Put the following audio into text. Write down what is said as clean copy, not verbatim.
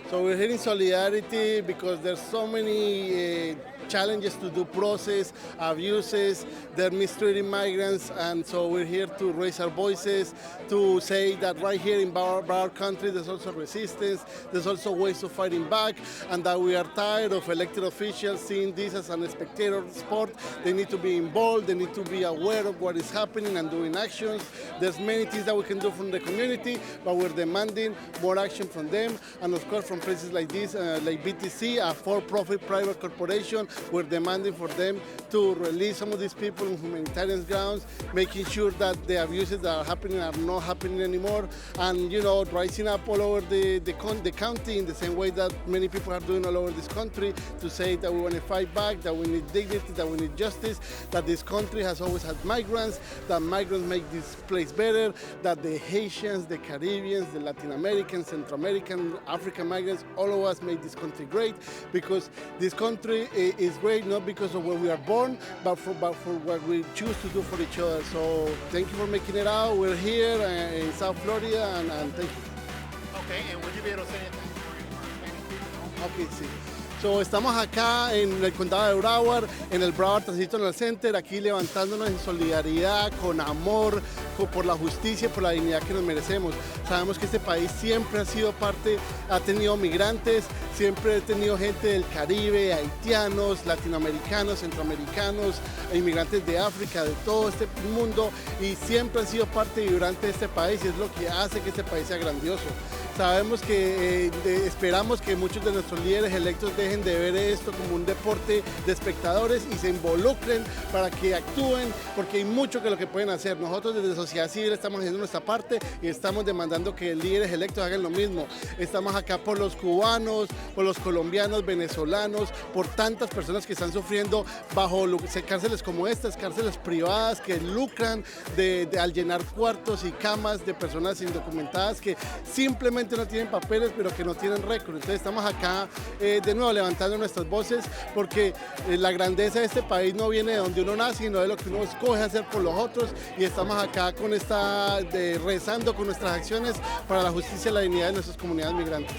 So we're here in solidarity because there's so many challenges to due process, abuses, they're mistreating migrants, and so we're here to raise our voices, to say that right here in our country there's also resistance, there's also ways of fighting back, and that we are tired of elected officials seeing this as a spectator sport. They need to be involved, they need to be aware of what is happening and doing actions. There's many things that we can do from the community, but we're demanding more action from them, and of course from places like this, like BTC, a for-profit private corporation. We're demanding for them to release some of these people on humanitarian grounds, making sure that the abuses that are happening are not happening anymore, and rising up all over the county in the same way that many people are doing all over this country to say that we want to fight back, that we need dignity, that we need justice, that this country has always had migrants, that migrants make this place better, that the Haitians, the Caribbeans, the Latin Americans, Central American, African migrants, all of us make this country great, because this country is great not because of where we are born, but for what we choose to do for each other. So thank you for making it out. We're here in South Florida, and thank you. Okay, and would you be able to say anything for Ok, sí. So, estamos acá en el condado de Broward, en el Broward Transitional Center, aquí levantándonos en solidaridad, con amor, por la justicia y por la dignidad que nos merecemos. Sabemos que este país siempre ha sido parte, ha tenido migrantes, siempre ha tenido gente del Caribe, haitianos, latinoamericanos, centroamericanos, inmigrantes de África, de todo este mundo, y siempre han sido parte vibrante de este país, y es lo que hace que este país sea grandioso. Sabemos que esperamos que muchos de nuestros líderes electos dejen de ver esto como un deporte de espectadores y se involucren para que actúen, porque hay mucho que lo que pueden hacer. Nosotros desde sociedad civil estamos haciendo nuestra parte y estamos demandando que líderes electos hagan lo mismo. Estamos acá por los cubanos, por los colombianos, venezolanos, por tantas personas que están sufriendo bajo cárceles como estas, cárceles privadas que lucran al llenar cuartos y camas de personas indocumentadas que simplemente no tienen papeles, pero que no tienen récord. Entonces estamos acá de nuevo levantando nuestras voces, porque la grandeza de este país no viene de donde uno nace, sino de lo que uno escoge hacer por los otros, y estamos acá con rezando con nuestras acciones para la justicia y la dignidad de nuestras comunidades migrantes.